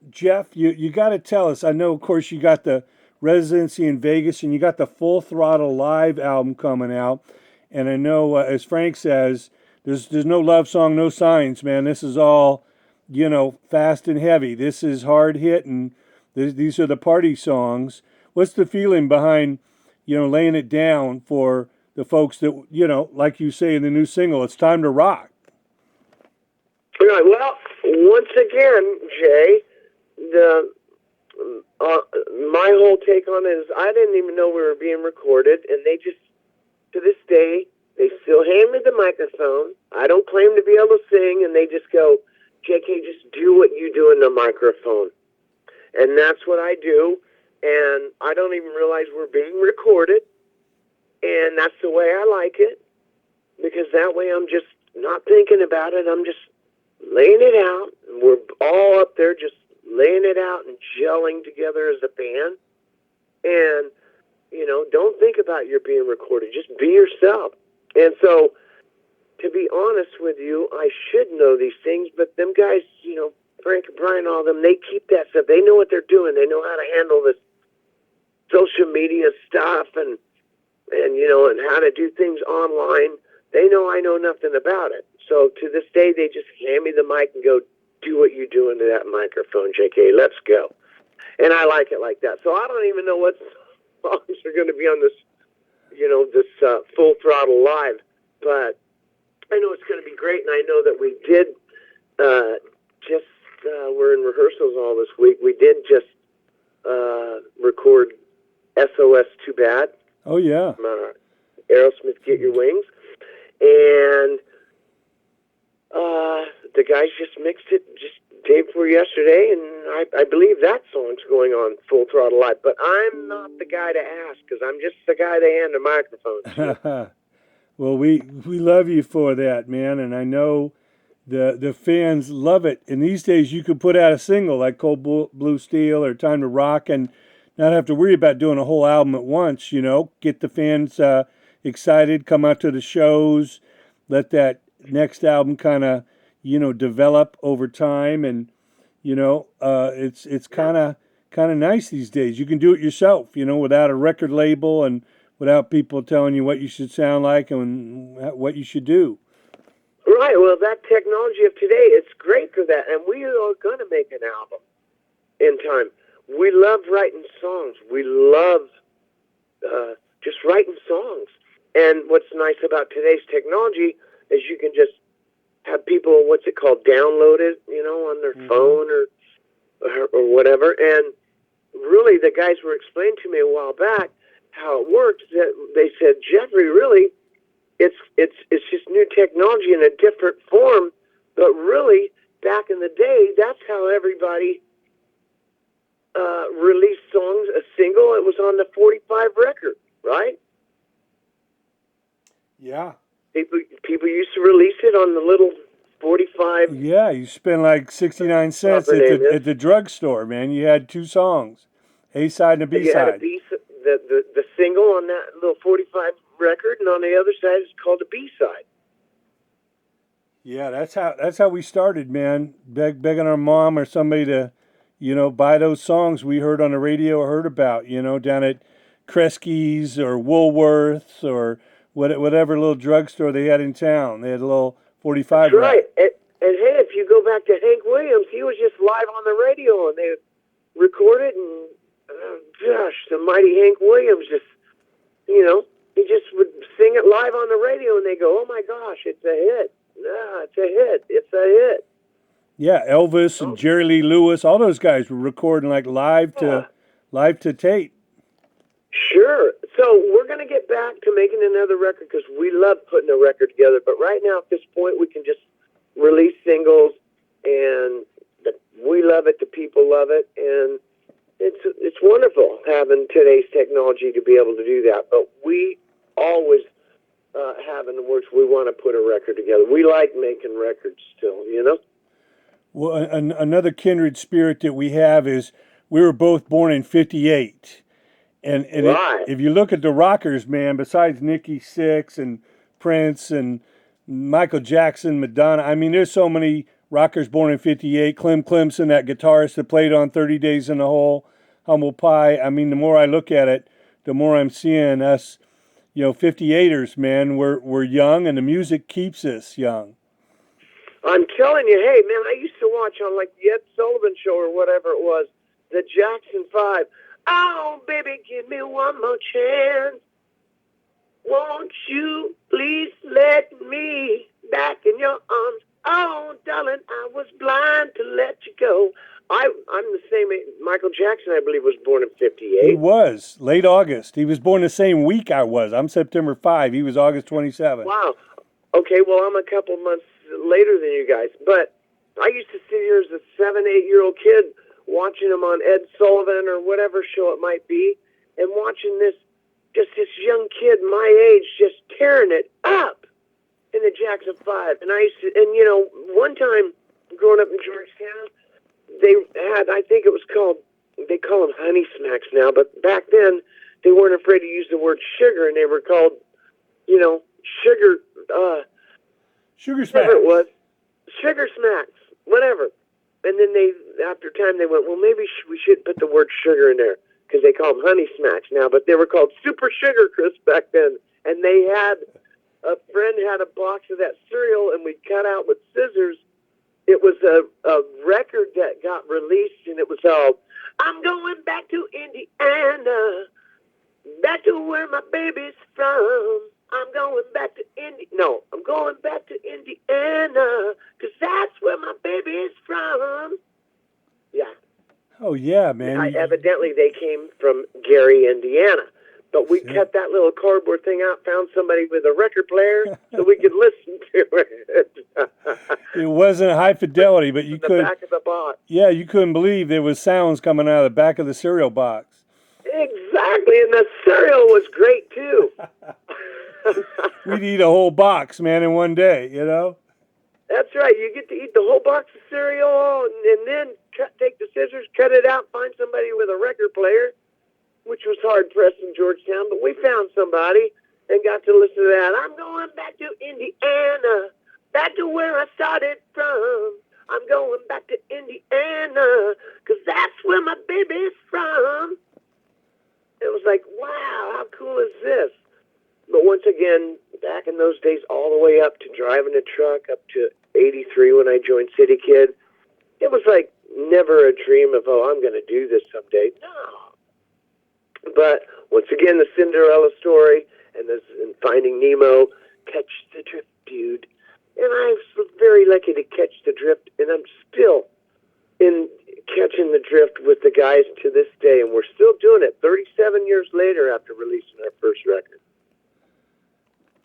Jeff, you got to tell us. I know, of course, you got the residency in Vegas, and you got the Full Throttle Live album coming out. And I know, as Frank says, there's no love song, no signs, man. This is all, fast and heavy. This is hard hitting. These are the party songs. What's the feeling behind, laying it down for the folks that, like you say in the new single, it's time to rock. All right. Well, once again, Jay, the my whole take on it is I didn't even know we were being recorded, and they just, to this day, they still hand me the microphone. I don't claim to be able to sing, and they just go, JK, just do what you do in the microphone. And that's what I do, and I don't even realize we're being recorded, and that's the way I like it, because that way I'm just not thinking about it. I'm just laying it out. We're all up there just laying it out and gelling together as a band. And, don't think about your being recorded. Just be yourself. And so, to be honest with you, I should know these things, but them guys, Frank and Brian, all of them, they keep that stuff. They know what they're doing. They know how to handle this social media stuff and how to do things online. They know I know nothing about it. So to this day, they just hand me the mic and go, do what you do into that microphone, JK. Let's go. And I like it like that. So I don't even know what songs are going to be on this, Full Throttle Live. But I know it's going to be great. And I know that we did we're in rehearsals all this week. We did just record SOS Too Bad. Oh, yeah. Aerosmith, Get Your Wings. And the guys just mixed it just day before yesterday, and I believe that song's going on Full Throttle Live. But I'm not the guy to ask, because I'm just the guy they hand the microphone to. Well, we love you for that, man, and I know the fans love it. And these days, you could put out a single like Cold Blue Steel or Time to Rock and not have to worry about doing a whole album at once, get the fans excited, come out to the shows, let that next album kind of, develop over time. And, it's kind of nice these days. You can do it yourself, without a record label and without people telling you what you should sound like and what you should do. Right. Well, that technology of today, it's great for that. And we are going to make an album in time. We love writing songs. We love just writing songs. And what's nice about today's technology is you can just have people, download it, on their phone or whatever. And really, the guys were explaining to me a while back how it works. That they said, Jeffrey, really, it's just new technology in a different form. But really, back in the day, that's how everybody released songs, a single. It was on the 45 record, right? Yeah. People used to release it on the little 45. Yeah, you spend like 69 cents at the drugstore, man. You had two songs, A-side and a B-side. You had the single on that little 45 record, and on the other side it's called a B-side. Yeah, that's how we started, man. Begging our mom or somebody to, buy those songs we heard on the radio or heard about, down at Kresge's or Woolworth's or whatever little drugstore they had in town. They had a little 45 That's right. And hey, if you go back to Hank Williams, he was just live on the radio, and they recorded, and gosh, the mighty Hank Williams just, he just would sing it live on the radio, and they go, oh my gosh, it's a hit. Yeah, it's a hit. It's a hit. Yeah, Elvis and Jerry Lee Lewis, all those guys were recording like live to tape. Sure. So we're going to get back to making another record because we love putting a record together. But right now, at this point, we can just release singles, and we love it. The people love it, and it's wonderful having today's technology to be able to do that. But we always have in the works, we want to put a record together. We like making records still, Well, another kindred spirit that we have is we were both born in 58. And right. If you look at the rockers, man, besides Nikki Sixx and Prince and Michael Jackson, Madonna, I mean, there's so many Rocker's born in 58. Clem Clemson, that guitarist that played on 30 Days in the Hole, Humble Pie. I mean, the more I look at it, the more I'm seeing us, 58ers, man. We're young, and the music keeps us young. I'm telling you, hey, man, I used to watch on like the Ed Sullivan Show or whatever it was, the Jackson 5. Oh, baby, give me one more chance. Won't you please let me back in your arms? Oh, darling, I was blind to let you go. I'm the same age. Michael Jackson, I believe, was born in 58. He was late August. He was born the same week I was. I'm September 5. He was August 27. Wow. Okay, well, I'm a couple months later than you guys. But I used to sit here as a 7, 8-year-old kid watching him on Ed Sullivan or whatever show it might be, and watching this young kid my age just tearing it up in the Jackson 5. And I used to, and one time growing up in Georgetown, they had, I think it was called, they call them Honey Smacks now, but back then they weren't afraid to use the word sugar, and they were called, sugar, Sugar Smacks. whatever it was, Sugar Smacks, whatever. And then after time, they went, well, maybe we should put the word sugar in there, because they call them Honey Smacks now, but they were called Super Sugar Crisp back then. And they had, a friend had a box of that cereal, and we cut out with scissors. It was a record that got released, and it was called, I'm going back to Indiana, back to where my baby's from. I'm going back to I'm going back to Indiana, because that's where my baby's from. Yeah. Oh, yeah, man. Evidently, they came from Gary, Indiana. But we cut that little cardboard thing out, found somebody with a record player so we could listen to it. It wasn't high fidelity, but you could. The back of the box. Yeah, you couldn't believe there was sounds coming out of the back of the cereal box. Exactly, and the cereal was great, too. We'd eat a whole box, man, in one day, That's right. You get to eat the whole box of cereal and then take the scissors, cut it out, find somebody with a record player, which was hard-pressed in Georgetown, but we found somebody and got to listen to that. I'm going back to Indiana, back to where I started from. I'm going back to Indiana, because that's where my baby's from. It was like, wow, how cool is this? But once again, back in those days, all the way up to driving a truck, up to 83 when I joined City Kid, it was like never a dream of, I'm going to do this someday. No. But once again, the Cinderella story and Finding Nemo, catch the drift, dude. And I was very lucky to catch the drift, and I'm still in catching the drift with the guys to this day, and we're still doing it 37 years later after releasing our first record.